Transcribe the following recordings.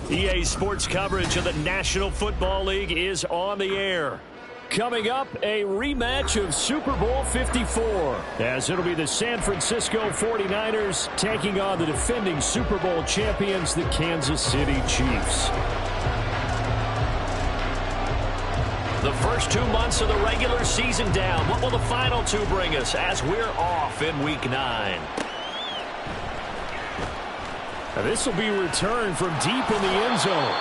EA Sports coverage of the National Football League is on the air. Coming up, a rematch of Super Bowl 54, as it'll be the San Francisco 49ers taking on the defending Super Bowl champions, the Kansas City Chiefs. The first 2 months of the regular season down. What will the final two bring us as we're off in Week 9? Now this will be returned from deep in the end zone.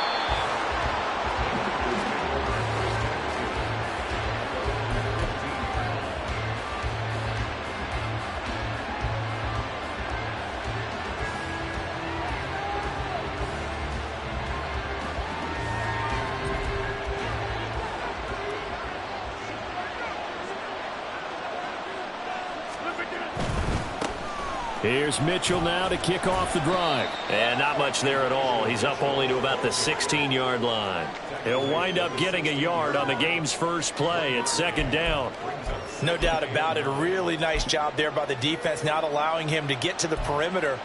Here's Mitchell now to kick off the drive. And not much there at all. He's up only to about the 16-yard line. He'll wind up getting a yard on the game's first play. It's second down. No doubt about it. A really nice job there by the defense, not allowing him to get to the perimeter.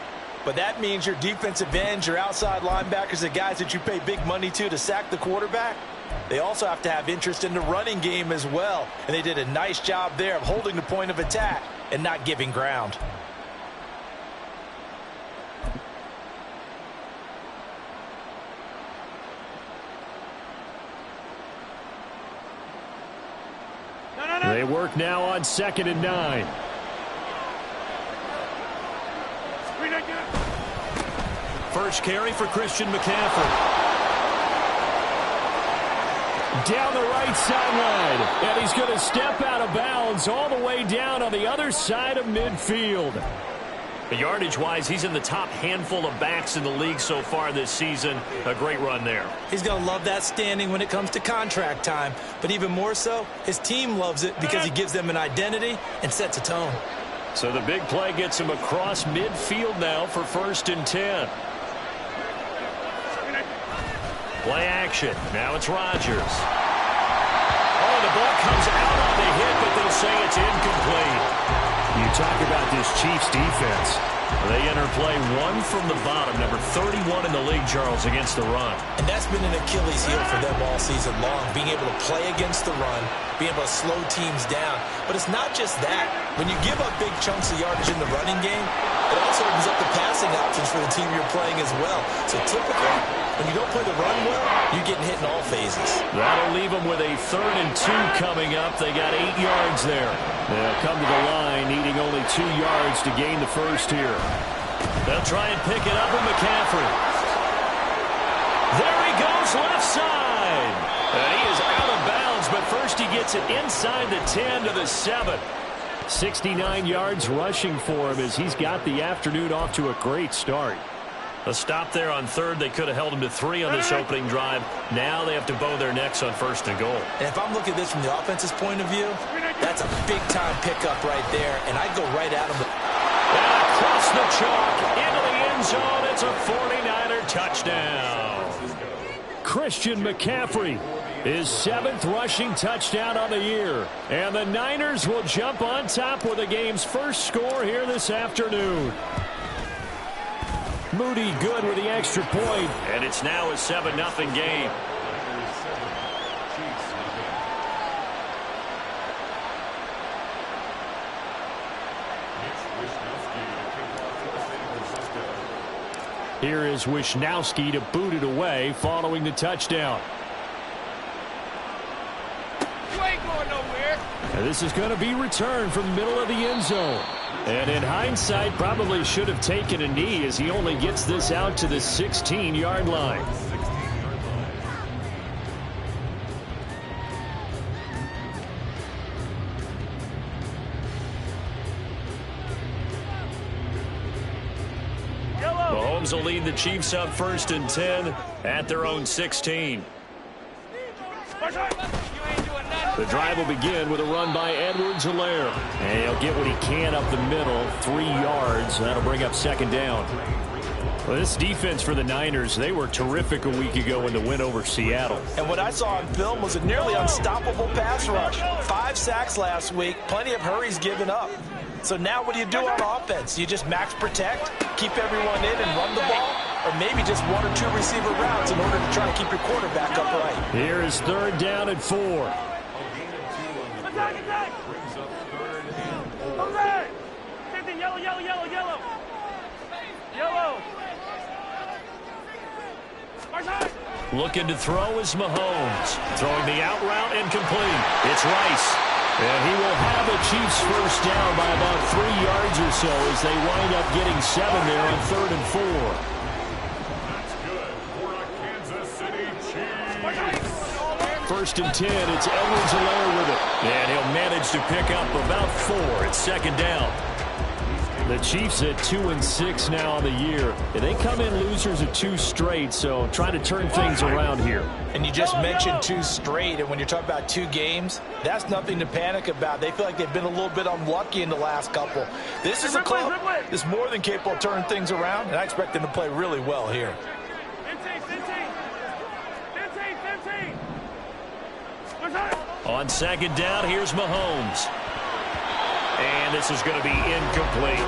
But that means your defensive ends, your outside linebackers, the guys that you pay big money to sack the quarterback, they also have to have interest in the running game as well. And they did a nice job there of holding the point of attack and not giving ground. They work now on 2nd and 9. First carry for Christian McCaffrey. Down the right sideline. And he's going to step out of bounds all the way down on the other side of midfield. Yardage-wise, he's in the top handful of backs in the league so far this season. A great run there. He's going to love that standing when it comes to contract time. But even more so, his team loves it because he gives them an identity and sets a tone. So the big play gets him across midfield now for 1st and 10. Play action. Now it's Rodgers. Oh, the ball comes out on the hit, but they'll say it's incomplete. You talk about this Chiefs defense. They enter play 1 from the bottom, number 31 in the league, Charles, against the run. And that's been an Achilles heel for them all season long, being able to play against the run, being able to slow teams down. But it's not just that. When you give up big chunks of yardage in the running game, it also opens up the passing options for the team you're playing as well. So typically, when you don't play the run well, you're getting hit in all phases. That'll leave them with a 3rd and 2 coming up. They got 8 yards there. They'll come to the line, needing only 2 yards to gain the first here. They'll try and pick it up with McCaffrey. There he goes, left side. And he is out of bounds, but first he gets it inside the 10 to the 7. 69 yards rushing for him as he's got the afternoon off to a great start. A stop there on 3rd. They could have held him to 3 on this opening drive. Now they have to bow their necks on 1st and goal. And if I'm looking at this from the offense's point of view, that's a big-time pickup right there, and I'd go right at him. And across the chalk, into the end zone, it's a 49er touchdown. Christian McCaffrey, his 7th rushing touchdown on the year. And the Niners will jump on top with the game's first score here this afternoon. Moody good with the extra point. And it's now a 7-0 game. Here is Wisnowski to boot it away following the touchdown. You ain't going nowhere. And this is going to be returned from the middle of the end zone. And in hindsight, probably should have taken a knee as he only gets this out to the 16-yard line. Mahomes will lead the Chiefs up 1st and 10 at their own 16. The drive will begin with a run by Edwards-Helaire. And he'll get what he can up the middle, 3 yards. That'll bring up 2nd down. Well, this defense for the Niners, they were terrific a week ago in the win over Seattle. And what I saw on film was a nearly unstoppable pass rush. 5 sacks last week, plenty of hurries given up. So now what do you do on offense? You just max protect, keep everyone in and run the ball? or maybe just one or two receiver routes in order to try to keep your quarterback upright. Here is 3rd down and 4. Attack, attack! Yellow, yellow, yellow, yellow! Yellow! Looking to throw is Mahomes. Throwing the out route incomplete. It's Rice. And he will have the Chiefs first down by about 3 yards or so as they wind up getting 7 there on 3rd and 4. That's good for a Kansas City Chiefs. 1st and 10. It's Edwards-Helaire with it. And he'll manage to pick up about 4. It's 2nd down. The Chiefs at 2-6 now on the year. And they come in losers of 2 straight, so trying to turn things around here. And you just mentioned 2 straight, and when you're talking about 2 games, that's nothing to panic about. They feel like they've been a little bit unlucky in the last couple. This is a club that's more than capable of turning things around, and I expect them to play really well here. 15. On 2nd down, here's Mahomes. And this is going to be incomplete.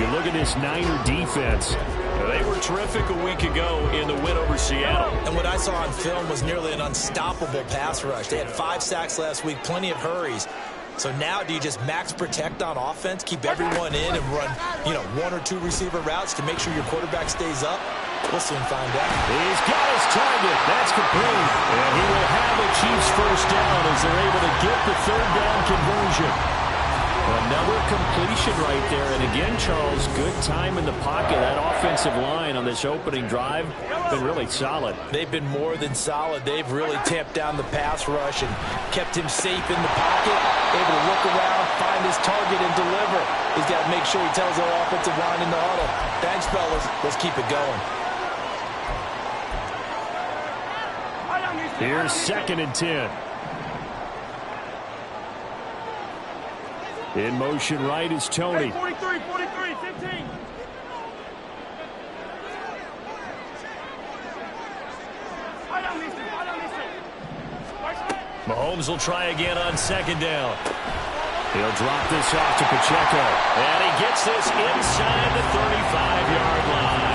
You look at this Niner defense. They were terrific a week ago in the win over Seattle. And what I saw on film was nearly an unstoppable pass rush. They had 5 sacks last week, plenty of hurries. So now do you just max protect on offense, keep everyone in and run, 1 or 2 receiver routes to make sure your quarterback stays up? We'll soon find out. He's got his target. That's complete. And he will have the Chiefs first down as they're able to get the 3rd down conversion. Another completion right there. And again, Charles, good time in the pocket. That offensive line on this opening drive been really solid. They've been more than solid. They've really tamped down the pass rush and kept him safe in the pocket, able to look around, find his target, and deliver. He's got to make sure he tells our offensive line in the huddle, thanks, fellas. Let's keep it going. Here's 2nd and 10. In motion right is Tony. 43, 15. Mahomes will try again on 2nd down. He'll drop this off to Pacheco. And he gets this inside the 35-yard line.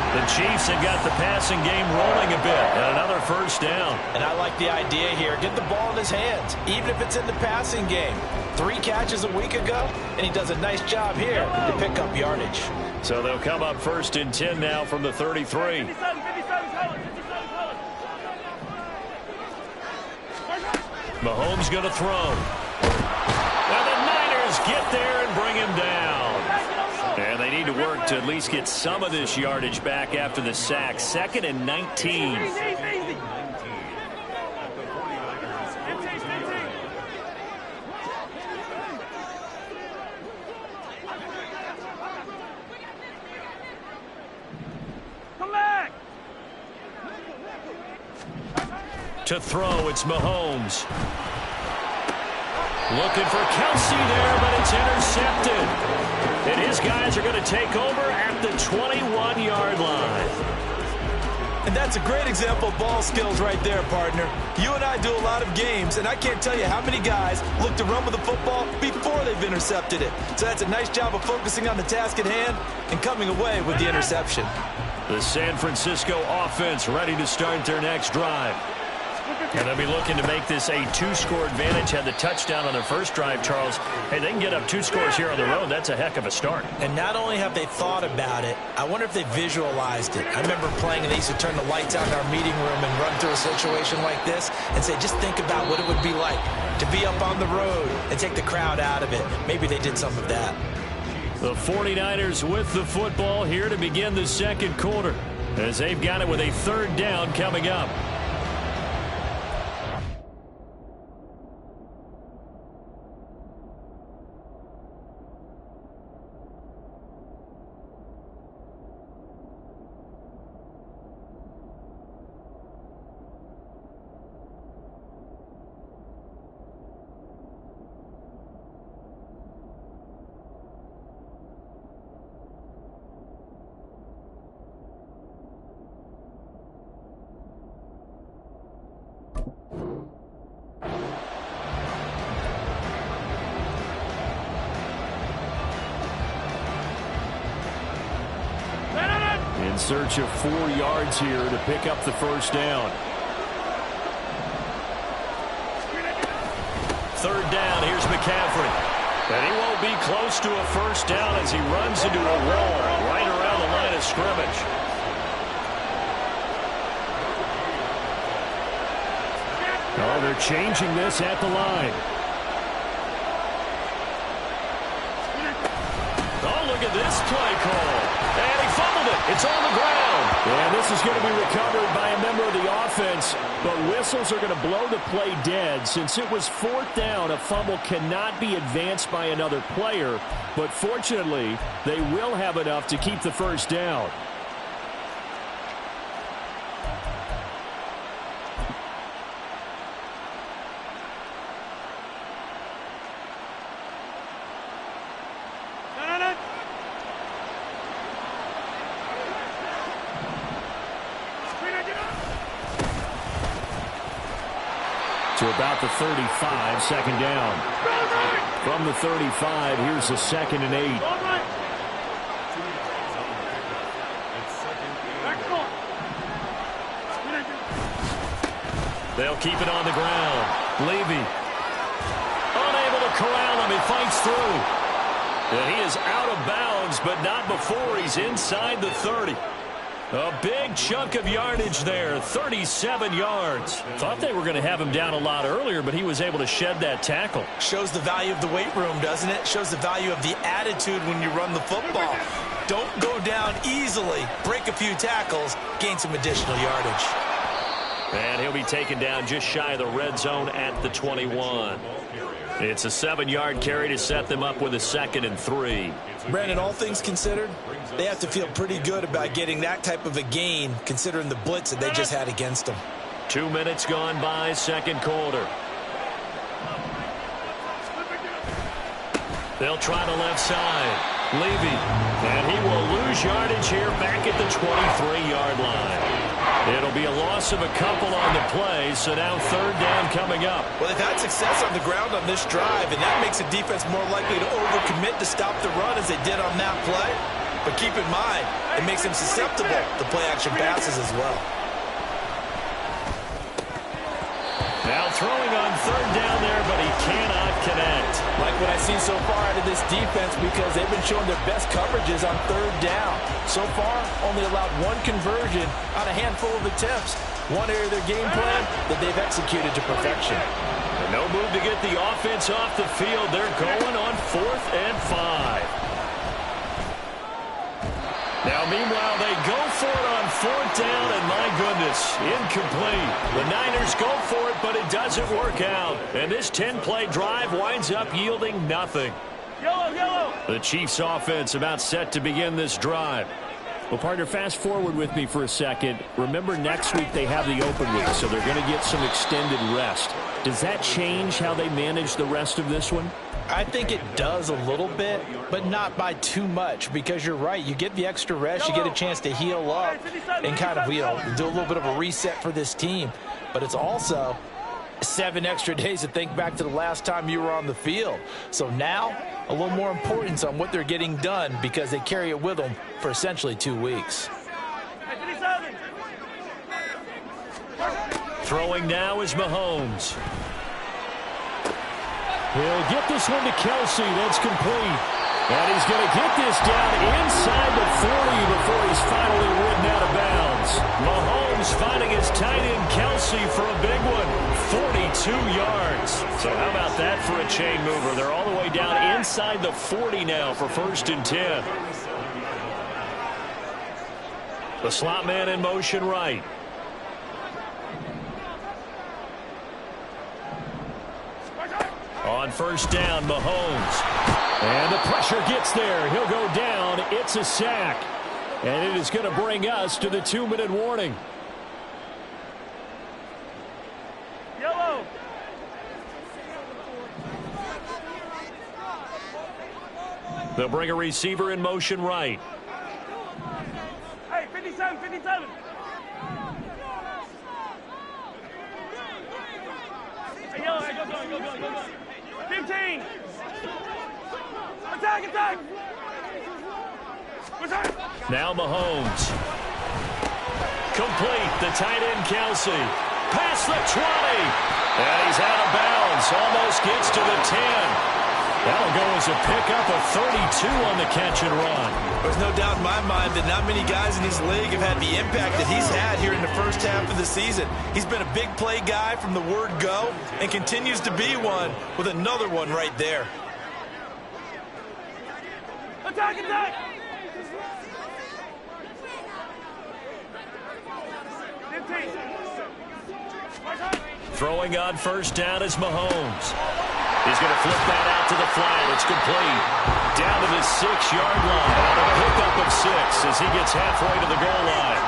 The Chiefs have got the passing game rolling a bit. And another first down. And I like the idea here. Get the ball in his hands, even if it's in the passing game. 3 catches a week ago, and he does a nice job here to pick up yardage. So they'll come up 1st and 10 now from the 33. 57, colors. Mahomes going to throw. Well, the Niners get there and bring him down. And they need to work to at least get some of this yardage back after the sack. 2nd and 19. Easy. Come back. To throw, it's Mahomes. Looking for Kelsey there, but it's intercepted. And his guys are going to take over at the 21-yard line. And that's a great example of ball skills right there, partner. You and I do a lot of games, and I can't tell you how many guys look to run with the football before they've intercepted it. So that's a nice job of focusing on the task at hand and coming away with the interception. The San Francisco offense ready to start their next drive. And they'll be looking to make this a 2-score advantage. Had the touchdown on their first drive, Charles. Hey, they can get up 2 scores here on the road. That's a heck of a start. And not only have they thought about it, I wonder if they visualized it. I remember playing, and they used to turn the lights out in our meeting room and run through a situation like this and say, just think about what it would be like to be up on the road and take the crowd out of it. Maybe they did some of that. The 49ers with the football here to begin the 2nd quarter, as they've got it with a 3rd down coming up. In search of 4 yards here to pick up the first down. Third down, here's McCaffrey. And he won't be close to a first down as he runs into a wall right around the line of scrimmage. Oh, they're changing this at the line. Oh, look at this play call. And he fumbled it. It's on the ground. And this is going to be recovered by a member of the offense. But whistles are going to blow the play dead. Since it was 4th down, a fumble cannot be advanced by another player. But fortunately, they will have enough to keep the first down. To about the 35, second down. From the 35, here's a 2nd and 8. They'll keep it on the ground. Levy unable to corral him. He fights through. And he is out of bounds, but not before he's inside the 30. A big chunk of yardage there, 37 yards. Thought they were going to have him down a lot earlier, but he was able to shed that tackle. Shows the value of the weight room, doesn't it? Shows the value of the attitude when you run the football. Don't go down easily. Break a few tackles, gain some additional yardage. And he'll be taken down just shy of the red zone at the 21. It's a 7-yard carry to set them up with a 2nd and 3. Brandon, all things considered, they have to feel pretty good about getting that type of a gain, considering the blitz that they just had against them. 2 minutes gone by, second quarter. They'll try the left side. Levy, and he will lose yardage here back at the 23-yard line. It'll be a loss of a couple on the play, so now 3rd down coming up. Well, they've had success on the ground on this drive, and that makes the defense more likely to overcommit to stop the run as they did on that play. But keep in mind, it makes them susceptible to play-action passes as well. Now throwing on 3rd down there, but he cannot connect. Like what I've seen so far out of this defense, because they've been showing their best coverages on 3rd down. So far, only allowed 1 conversion on a handful of attempts. One area of their game plan that they've executed to perfection. And no move to get the offense off the field. They're going on 4th and 5. Now, meanwhile, they go for it on 4th down, and my goodness, incomplete. The Niners go for it, but it doesn't work out. And this 10-play drive winds up yielding nothing. Yellow. The Chiefs' offense about set to begin this drive. Well, partner, fast forward with me for a second. Remember, next week they have the open week, so they're going to get some extended rest. Does that change how they manage the rest of this one? I think it does a little bit, but not by too much, because you're right. You get the extra rest, you get a chance to heal up and kind of, do a little bit of a reset for this team. But it's also 7 extra days to think back to the last time you were on the field. So now, a little more importance on what they're getting done, because they carry it with them for essentially 2 weeks. Throwing now is Mahomes. He'll get this one to Kelsey. That's complete. And he's going to get this down inside the 40 before he's finally ridden out of bounds. Mahomes finding his tight end Kelsey for a big one. 42 yards. So how about that for a chain mover? They're all the way down inside the 40 now for 1st and 10. The slot man in motion right. On 1st down, Mahomes. And the pressure gets there. He'll go down. It's a sack. And it is going to bring us to the 2-minute warning. Yellow. They'll bring a receiver in motion right. Hey, 57. Hey, yellow, hey, go. 15. Attack. Now Mahomes. Complete. The tight end, Kelsey. Past the 20. And he's out of bounds. Almost gets to the 10. That'll go as a pickup of 32 on the catch and run. There's no doubt in my mind that not many guys in this league have had the impact that he's had here in the first half of the season. He's been a big play guy from the word go and continues to be one with another one right there. Attack, attack! Throwing on first down is Mahomes. He's going to flip that out to the flat. It's complete. Down to the 6-yard line. On a pickup of 6 as he gets halfway to the goal line.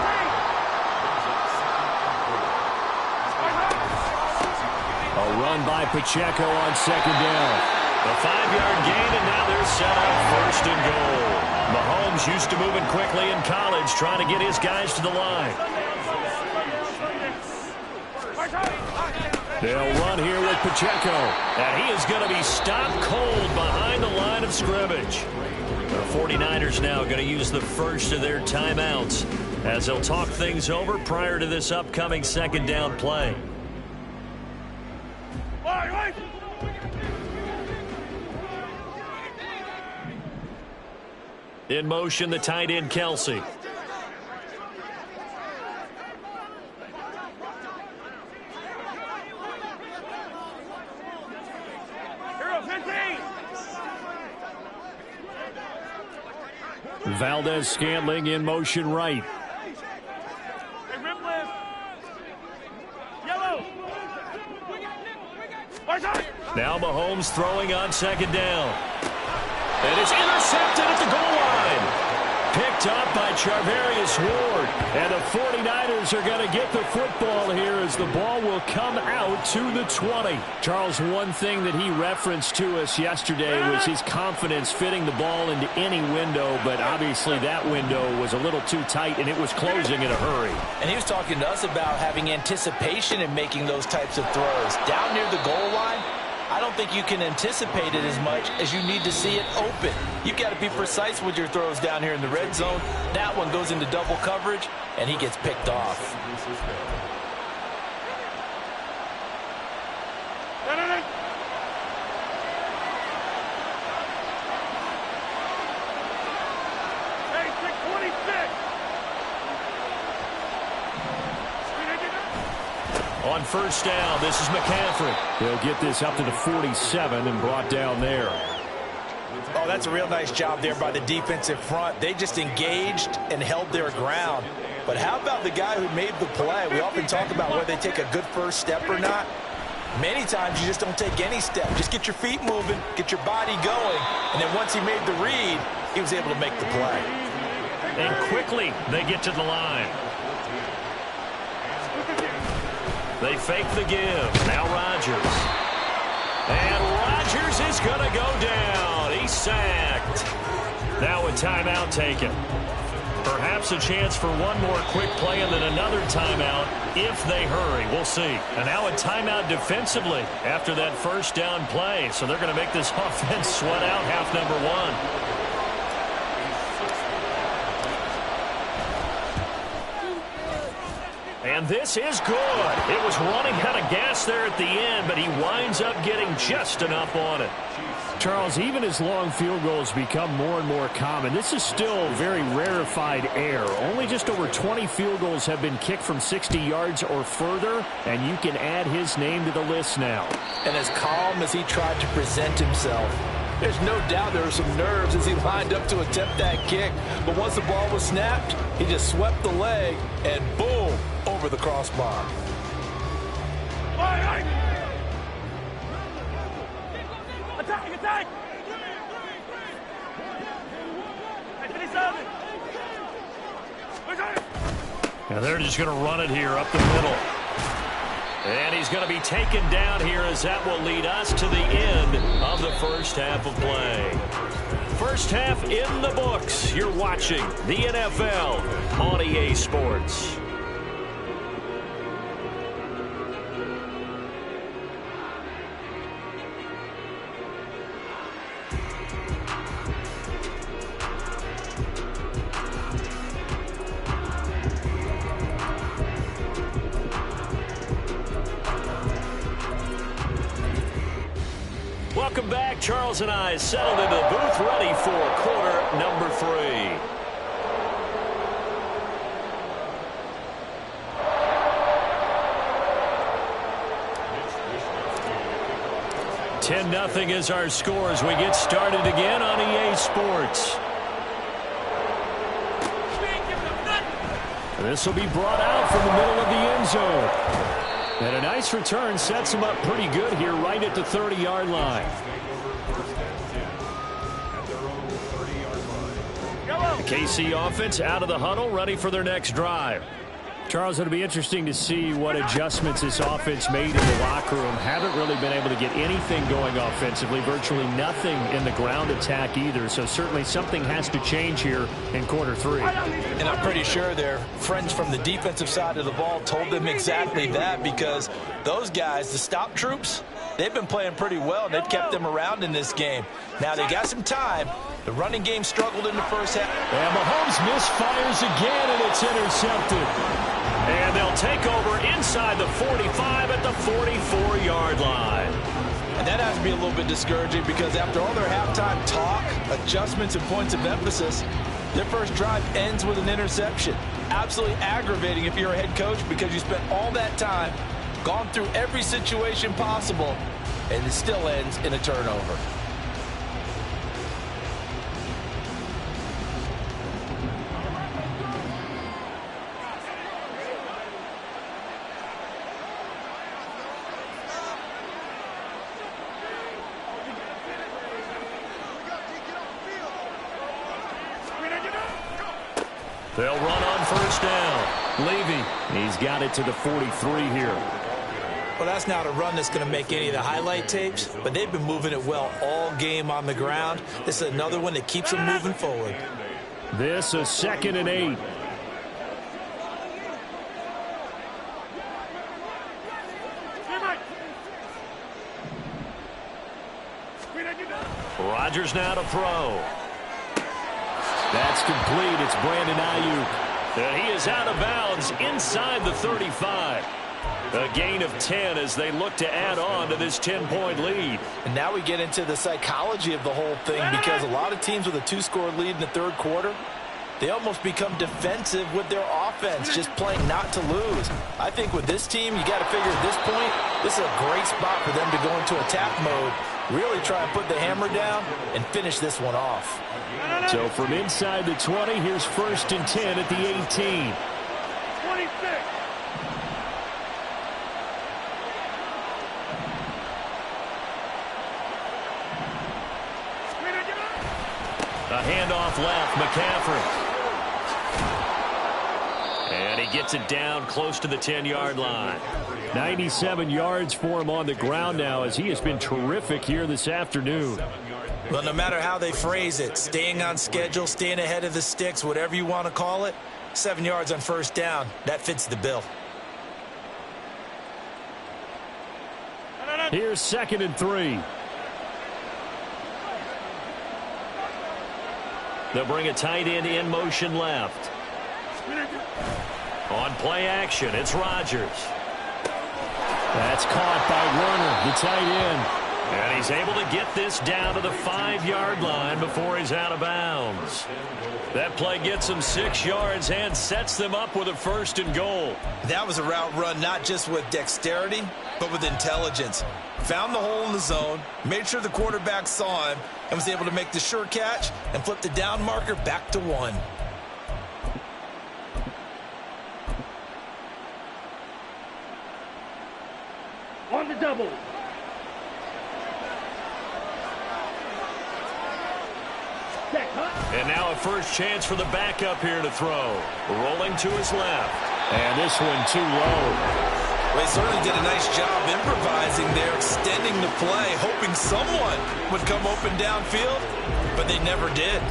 A run by Pacheco on second down. A 5-yard gain, and now they're set up first and goal. Mahomes used to moving quickly in college, trying to get his guys to the line. They'll run here with Pacheco. And he is going to be stopped cold behind the line of scrimmage. The 49ers now going to use the first of their timeouts as they'll talk things over prior to this upcoming second down play. In motion, the tight end, Kelsey. Valdez-Scantling in motion right. Now Mahomes throwing on second down. And it's intercepted at the goal line. Picked up by Charvarius Ward. And the 49ers are going to get the football here as the ball will come out to the 20. Charles, one thing that he referenced to us yesterday was his confidence fitting the ball into any window, but obviously that window was a little too tight and it was closing in a hurry. And he was talking to us about having anticipation in making those types of throws. Down near the goal line, I don't think you can anticipate it as much as you need to see it open. You've got to be precise with your throws down here in the red zone. That one goes into double coverage, and he gets picked off. On first down, this is McCaffrey. They'll get this up to the 47 and brought down there. Oh, that's a real nice job there by the defensive front. They just engaged and held their ground. But how about the guy who made the play? We often talk about whether they take a good first step or not. Many times you just don't take any step. Just get your feet moving, get your body going, and then once he made the read, he was able to make the play. And quickly they get to the line. They fake the give. Now Rodgers. And Rodgers is going to go down. He's sacked. Now a timeout taken. Perhaps a chance for one more quick play and then another timeout if they hurry. We'll see. And now a timeout defensively after that first down play. So they're going to make this offense sweat out half number one. And this is good. It was running out of gas there at the end, but he winds up getting just enough on it. Charles, even as long field goals become more and more common, this is still very rarefied air. Only just over 20 field goals have been kicked from 60 yards or further, and you can add his name to the list now. And as calm as he tried to present himself, there's no doubt there were some nerves as he lined up to attempt that kick. But once the ball was snapped, he just swept the leg and boom, over the crossbar. Attack, attack! And they're just going to run it here up the middle. And he's going to be taken down here as that will lead us to the end of the first half of play. First half in the books. You're watching the NFL on EA Sports. Charles and I settled into the booth ready for quarter number 3. 10-0 is our score as we get started again on EA Sports. And this will be brought out from the middle of the end zone. And a nice return sets him up pretty good here right at the 30-yard line. The KC offense out of the huddle, ready for their next drive. Charles, it'll be interesting to see what adjustments this offense made in the locker room. Haven't really been able to get anything going offensively, virtually nothing in the ground attack either. So certainly something has to change here in quarter 3. And I'm pretty sure their friends from the defensive side of the ball told them exactly that, because those guys, the stop troops, they've been playing pretty well, and they've kept them around in this game. Now they got some time. The running game struggled in the first half. And Mahomes misfires again, and it's intercepted. And they'll take over inside the 45 at the 44-yard line. And that has to be a little bit discouraging, because after all their halftime talk, adjustments, and points of emphasis, their first drive ends with an interception. Absolutely aggravating if you're a head coach, because you spent all that time, gone through every situation possible, and it still ends in a turnover. They'll run on first down. Levy, he's got it to the 43 here. Well, that's not a run that's going to make any of the highlight tapes, but they've been moving it well all game on the ground. This is another one that keeps them moving forward. This is 2nd and 8. Rodgers now to throw. That's complete. It's Brandon Ayuk. And he is out of bounds inside the 35. A gain of 10 as they look to add on to this 10-point lead. And now we get into the psychology of the whole thing, because a lot of teams with a 2-score lead in the third quarter, they almost become defensive with their offense, just playing not to lose. I think with this team, you got to figure at this point, this is a great spot for them to go into attack mode, really try and put the hammer down and finish this one off. So from inside the 20, here's 1st and 10 at the 18. 26. A handoff left, McCaffrey. And he gets it down close to the 10-yard line. 97 yards for him on the ground now, as he has been terrific here this afternoon. Well, no matter how they phrase it, staying on schedule, staying ahead of the sticks, whatever you want to call it, 7 yards on first down, that fits the bill. Here's 2nd and 3. They'll bring a tight end in motion left. On play action, it's Rodgers. That's caught by Werner, the tight end. And he's able to get this down to the 5-yard line before he's out of bounds. That play gets him 6 yards and sets them up with a 1st and goal. That was a route run not just with dexterity, but with intelligence. Found the hole in the zone, made sure the quarterback saw him, and was able to make the sure catch and flip the down marker back to 1. On the double. And now a first chance for the backup here to throw. Rolling to his left. And this one too low. Well, they certainly did a nice job improvising there, extending the play, hoping someone would come open downfield, but they never did.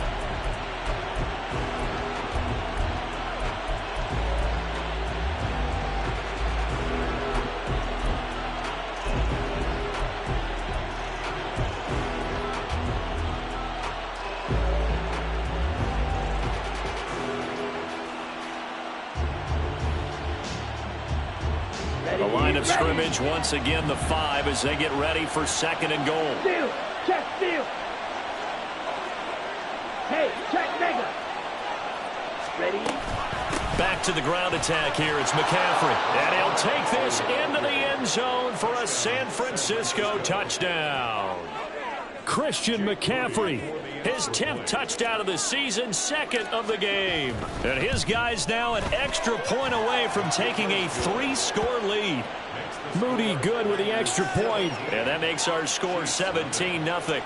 The line of scrimmage once again the 5 as they get ready for 2nd and goal. Check steal. Hey, check mega. Ready? Back to the ground attack here. It's McCaffrey. And he'll take this into the end zone for a San Francisco touchdown. Christian McCaffrey, his 10th touchdown of the season, 2nd of the game. And his guys now an extra point away from taking a 3-score lead. Moody good with the extra point. And that makes our score 17-0.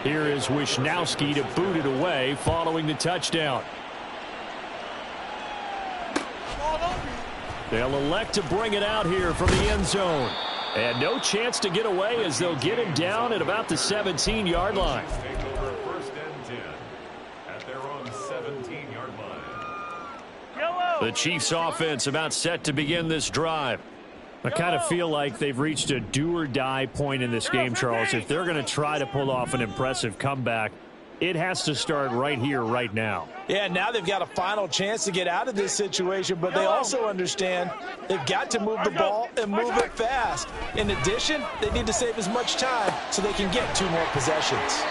Here is Wisnowski to boot it away following the touchdown. They'll elect to bring it out here from the end zone. And no chance to get away as they'll get him down at about the 17-yard line. Take over 1st and 10 at their own 17-yard line. The Chiefs offense about set to begin this drive. I kind of feel like they've reached a do-or-die point in this game, Charles. If they're going to try to pull off an impressive comeback, it has to start right here, right now. Yeah, now they've got a final chance to get out of this situation, but they also understand they've got to move the ball and move it fast. In addition, they need to save as much time so they can get 2 more possessions.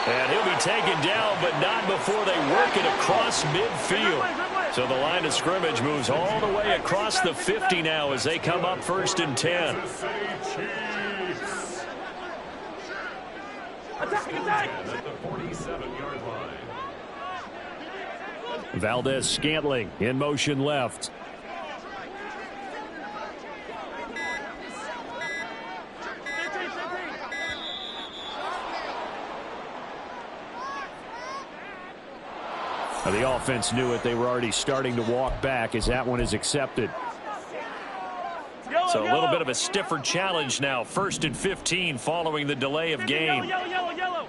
And he'll be taken down, but not before they work it across midfield. So the line of scrimmage moves all the way across the 50 now as they come up 1st and 10. Attack! At the 47-yard line. Valdez-Scantling in motion left. The offense knew it. They were already starting to walk back as that one is accepted. So a little bit of a stiffer challenge now. 1st and 15 following the delay of game. Yellow.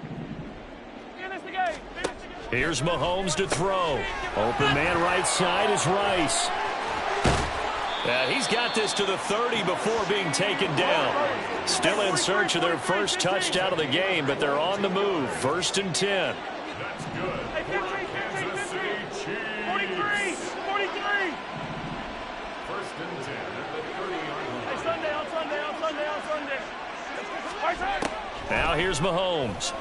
Here's Mahomes to throw. Open man right side is Rice. He's got this to the 30 before being taken down. Still in search of their first touchdown of the game, but they're on the move. 1st and 10. That's good. Kansas City Chiefs. 43. 1st and 10 at the 30-yard line. Hey, Sunday. Now here's Mahomes.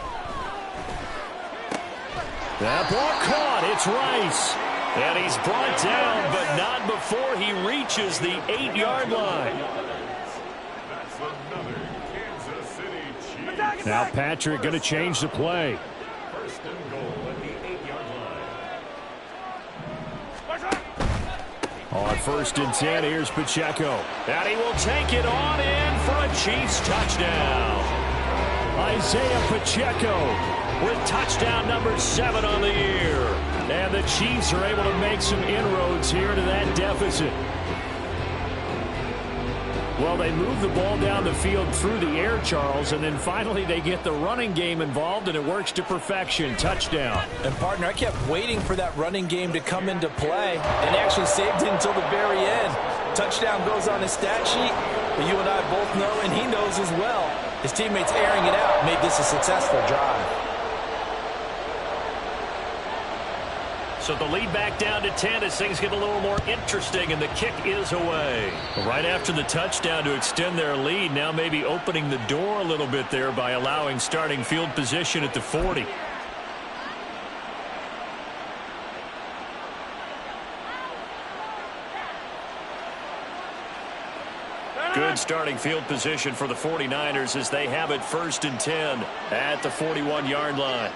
That ball caught. It's Rice. And he's brought down, but not before he reaches the 8-yard line. That's another Kansas City Chiefs. Now Patrick going to change the play. 1st and goal at the 8-yard line. On 1st and 10, here's Pacheco. And he will take it on in for a Chiefs touchdown. Isaiah Pacheco with touchdown number 7 on the year. And the Chiefs are able to make some inroads here to that deficit. Well, they move the ball down the field through the air, Charles, and then finally they get the running game involved, and it works to perfection. Touchdown. And, partner, I kept waiting for that running game to come into play and actually saved it until the very end. Touchdown goes on his stat sheet, but you and I both know, and he knows as well, his teammates airing it out made this a successful drive. So the lead back down to 10 as things get a little more interesting, and the kick is away. Right after the touchdown to extend their lead, now maybe opening the door a little bit there by allowing starting field position at the 40. Good starting field position for the 49ers as they have it 1st and 10 at the 41-yard line.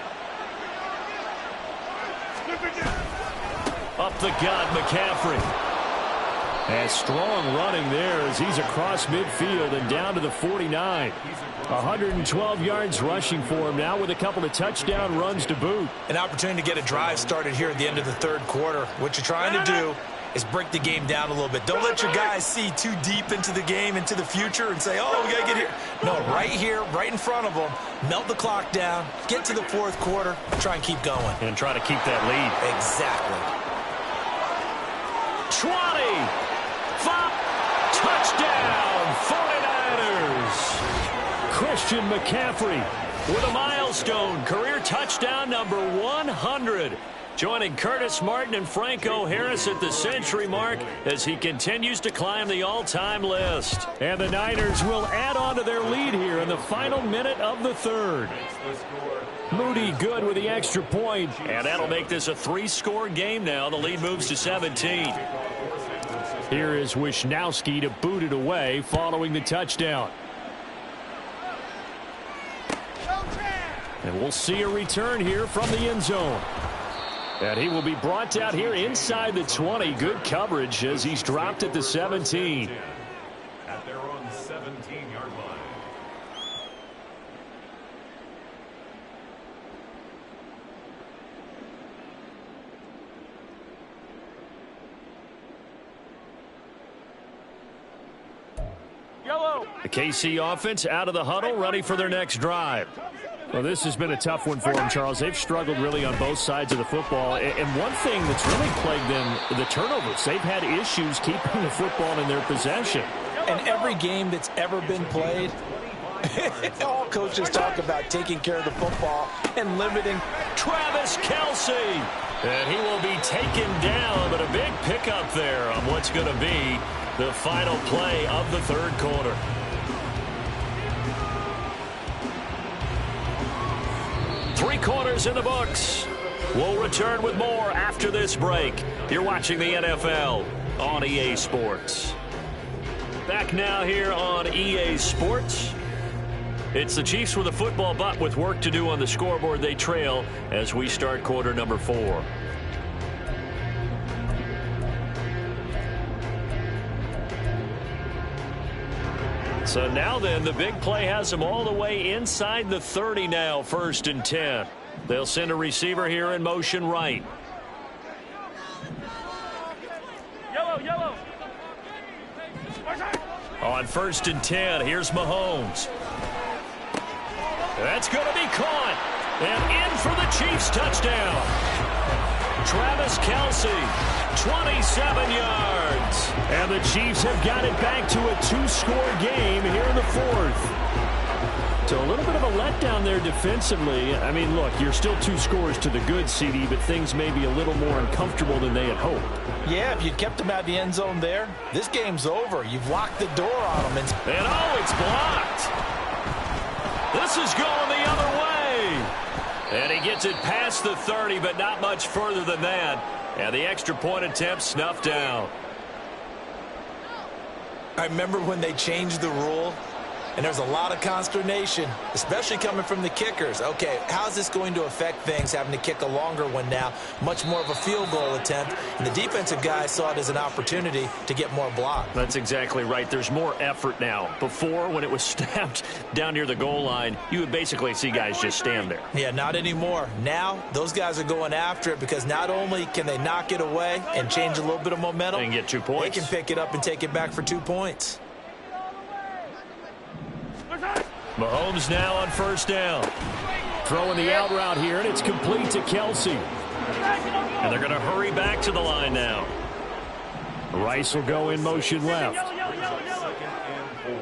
Up the gut, McCaffrey. And strong running there as he's across midfield and down to the 49. 112 yards rushing for him now with a couple of touchdown runs to boot. An opportunity to get a drive started here at the end of the 3rd quarter. What you're trying to do is break the game down a little bit. Don't let your guys see too deep into the game, into the future, and say, oh, we got to get here. No, right here, right in front of them, melt the clock down, get to the 4th quarter, try and keep going. And try to keep that lead. Exactly. 20. 5. Touchdown, 49ers. Christian McCaffrey with a milestone career touchdown number 100. joining Curtis Martin and Franco Harris at the century mark as he continues to climb the all-time list. And the Niners will add on to their lead here in the final minute of the third. Moody good with the extra point, and that'll make this a 3-score game now. The lead moves to 17. Here is Wisnowski to boot it away following the touchdown. And we'll see a return here from the end zone. And he will be brought down here inside the 20. Good coverage as he's dropped at the 17. At their own 17-yard line. Yellow. The KC offense out of the huddle, ready for their next drive. Well, this has been a tough one for them, Charles. They've struggled really on both sides of the football. And one thing that's really plagued them, the turnovers. They've had issues keeping the football in their possession. And every game that's ever been played, all coaches talk about taking care of the football and limiting. Travis Kelce. And he will be taken down, but a big pickup there on what's going to be the final play of the third quarter. Three quarters in the books. We'll return with more after this break. You're watching the NFL on EA Sports. Back now here on EA Sports. It's the Chiefs with a football, but with work to do on the scoreboard. They trail as we start quarter number 4. So now then, the big play has them all the way inside the 30 now, 1st and 10. They'll send a receiver here in motion right. Yellow. On 1st and 10, here's Mahomes. That's going to be caught. And in for the Chiefs touchdown. Travis Kelce, 27 yards. And the Chiefs have got it back to a 2-score game here in the 4th. So a little bit of a letdown there defensively. I mean, look, you're still 2 scores to the good, CD, but things may be a little more uncomfortable than they had hoped. Yeah, if you'd kept them out of the end zone there, this game's over. You've locked the door on them. And oh, it's blocked. This is going the other way. And he gets it past the 30, but not much further than that. And the extra point attempt snuffed down. I remember when they changed the rule, and there's a lot of consternation, especially coming from the kickers. Okay, how's this going to affect things, having to kick a longer one now, much more of a field goal attempt, and the defensive guys saw it as an opportunity to get more block. That's exactly right. There's more effort now. Before, when it was snapped down near the goal line, you would basically see guys just stand there. Yeah, not anymore. Now, those guys are going after it because not only can they knock it away and change a little bit of momentum, and get 2 points. They can pick it up and take it back for 2 points. Mahomes now on 1st down. Throwing the out route here, and it's complete to Kelce. And they're going to hurry back to the line now. Rice will go in motion left. 2nd and 4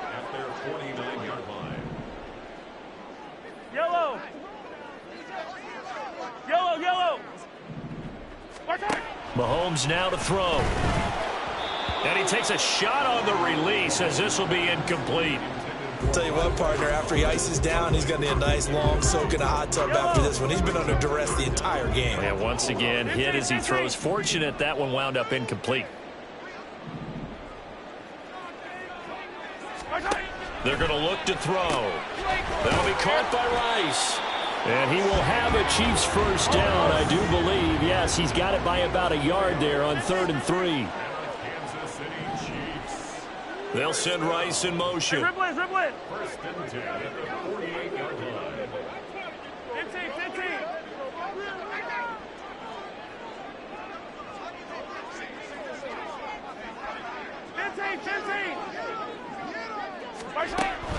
at their 49-yard line. Yellow. Mahomes now to throw. And he takes a shot on the release as this will be incomplete. I'll tell you what, partner, after he ices down, he's going to need a nice long soak in a hot tub after this one. He's been under duress the entire game. And once again, hit as he throws. Fortunate that one wound up incomplete. They're going to look to throw. That'll be caught by Rice. And he will have a Chiefs 1st down, I do believe. Yes, he's got it by about a yard there on 3rd and 3. Kansas City Chiefs. They'll send Rice in motion. Dribble it. 1st and 10 at the 48-yard line. 15.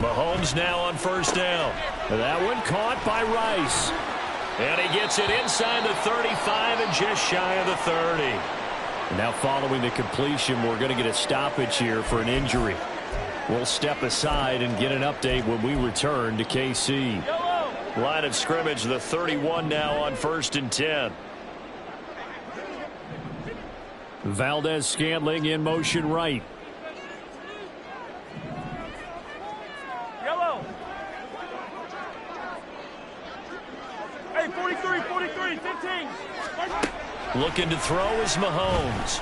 Mahomes now on 1st down. That one caught by Rice. And he gets it inside the 35 and just shy of the 30. And now following the completion, we're going to get a stoppage here for an injury. We'll step aside and get an update when we return to KC. Line of scrimmage, the 31 now on 1st and 10. Valdez-Scantling in motion right. Yellow. Hey, 43, 15. Looking to throw is Mahomes.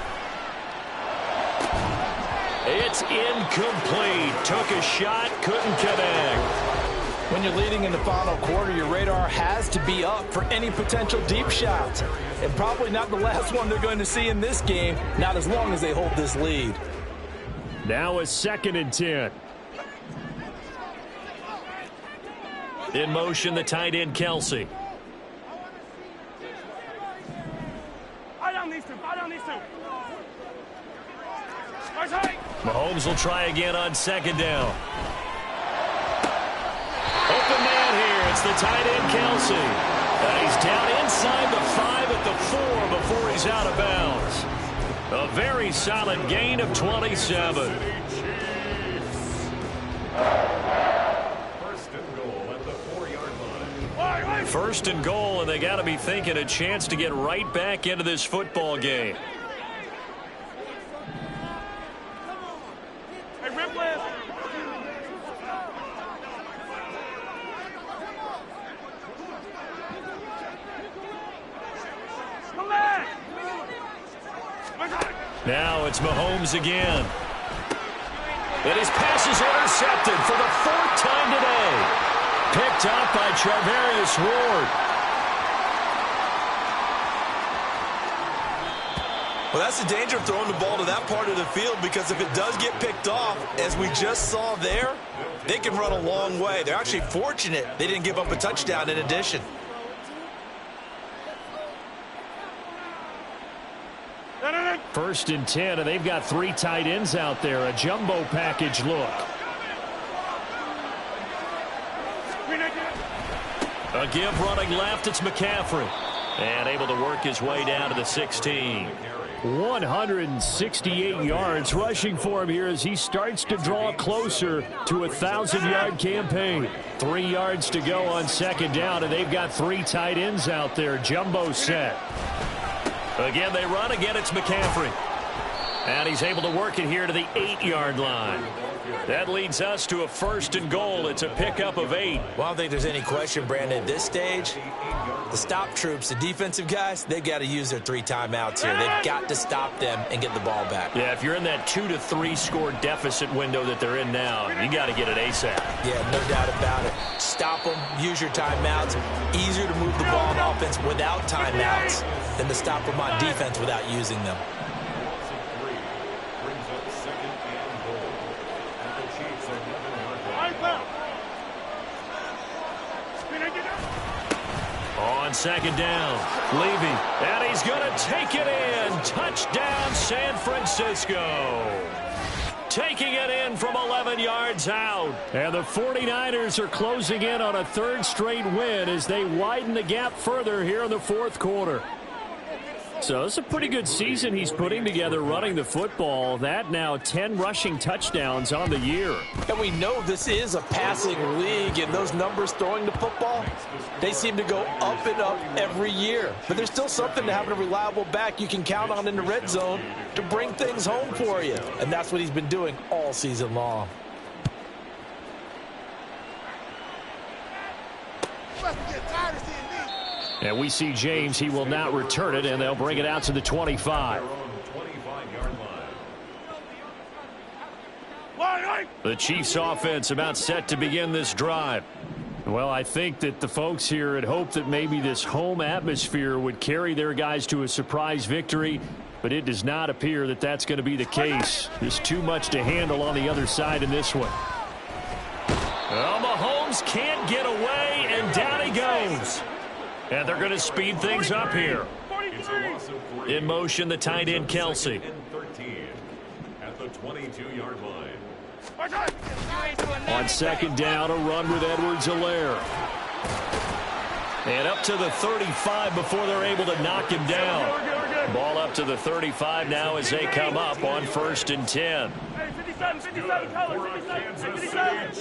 It's incomplete. Took a shot, couldn't connect. When you're leading in the final quarter, your radar has to be up for any potential deep shots. And probably not the last one they're going to see in this game, not as long as they hold this lead. Now a 2nd and 10. In motion, the tight end, Kelsey. I don't need to. Mahomes will try again on 2nd down. Open man here. It's the tight end, Kelsey. And he's down inside the 5 at the 4 before he's out of bounds. A very solid gain of 27. First and goal at the 4-yard line. First and goal, and they got to be thinking a chance to get right back into this football game. Hey, rip left. Come back. Now it's Mahomes again. And his pass is intercepted for the 4th time today. Picked up by Charvarius Ward. Well, that's the danger of throwing the ball to that part of the field, because if it does get picked off, as we just saw there, they can run a long way. They're actually fortunate they didn't give up a touchdown in addition. First and 10, and they've got 3 tight ends out there. A jumbo package look. A give running left, it's McCaffrey. And able to work his way down to the 16. 168 yards rushing for him here as he starts to draw closer to a 1,000-yard campaign. 3 yards to go on 2nd down, and they've got 3 tight ends out there. Jumbo set. Again, they run. Again, it's McCaffrey. And he's able to work it here to the 8-yard line. That leads us to a 1st and goal. It's a pickup of 8. Well, I don't think there's any question, Brandon, at this stage, the stop troops, the defensive guys, they've got to use their 3 timeouts here. They've got to stop them and get the ball back. Yeah, if you're in that 2 to 3 score deficit window that they're in now, you got to get it ASAP. Yeah, no doubt about it. Stop them, use your timeouts. Easier to move the ball on offense without timeouts than to stop them on defense without using them. On 2nd down, Levy, and he's going to take it in. Touchdown, San Francisco. Taking it in from 11 yards out. And the 49ers are closing in on a 3rd straight win as they widen the gap further here in the 4th quarter. So it's a pretty good season he's putting together running the football. That now 10 rushing touchdowns on the year. And we know this is a passing league, and those numbers throwing the football, they seem to go up and up every year. But there's still something to having a reliable back you can count on in the red zone to bring things home for you. And that's what he's been doing all season long. And we see James. He will not return it, and they'll bring it out to the 25. The Chiefs offense about set to begin this drive. Well, I think that the folks here had hoped that maybe this home atmosphere would carry their guys to a surprise victory, but it does not appear that that's going to be the case. There's too much to handle on the other side in this one. Well, Mahomes can't get away, and down he goes. And they're going to speed things up here. In motion, the tight end, Kelsey. At the 22-yard line. On 2nd down, a run with Edwards-Helaire. And up to the 35 before they're able to knock him down. Ball up to the 35 now as they come up on 1st and 10. Hey, 57, color, 57.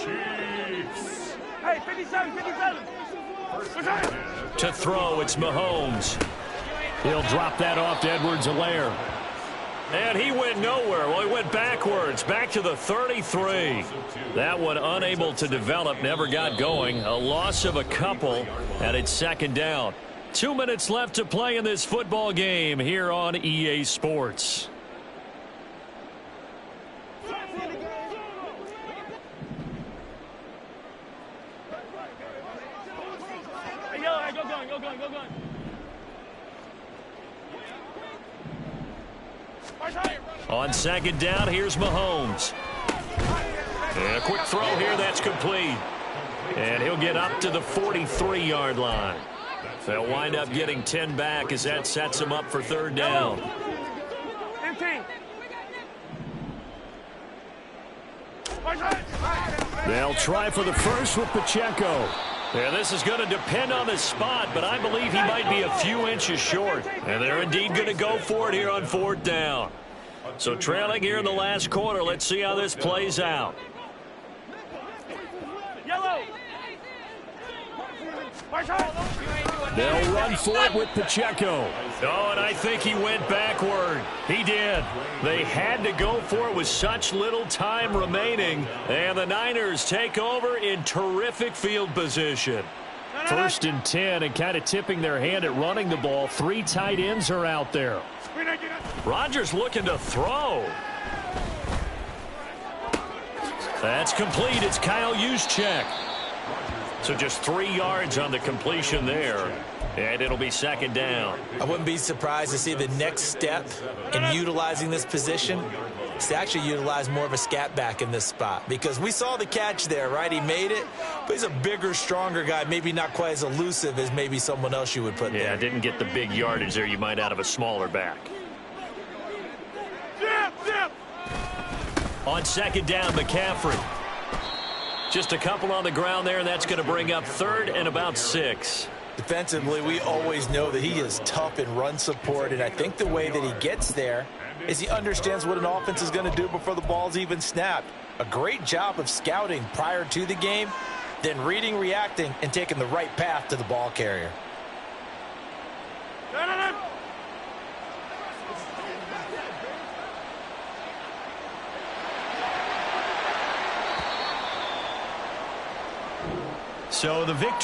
Hey, 57. To throw, it's Mahomes. He'll drop that off to Edwards-Helaire. And he went nowhere. Well, he went backwards, back to the 33. That one unable to develop, never got going. A loss of a couple, and it's second down. 2 minutes left to play in this football game here on EA Sports. Go going. On second down, here's Mahomes. And a quick throw here, that's complete. And he'll get up to the 43-yard line. They'll wind up getting 10 back as that sets him up for third down. They'll try for the first with Pacheco. And this is going to depend on the spot, but I believe he might be a few inches short. And they're indeed going to go for it here on fourth down. So trailing here in the last quarter, let's see how this plays out. They'll run for it with Pacheco. Oh, and I think he went backward. He did. They had to go for it with such little time remaining. And the Niners take over in terrific field position. First and 10, and kind of tipping their hand at running the ball. 3 tight ends are out there. Rodgers looking to throw. That's complete. It's Kyle Juszczyk. So just 3 yards on the completion there. And it'll be second down. I wouldn't be surprised to see the next step in utilizing this position is to actually utilize more of a scat back in this spot. Because we saw the catch there, right? He made it, but he's a bigger, stronger guy, maybe not quite as elusive as maybe someone else you would put there. Yeah, didn't get the big yardage there you might out of a smaller back. On second down, McCaffrey. Just a couple on the ground there, and that's going to bring up third and about 6. Defensively, we always know that he is tough in run support, and I think the way that he gets there is he understands what an offense is going to do before the ball's even snapped. A great job of scouting prior to the game, then reading, reacting, and taking the right path to the ball carrier. So the victory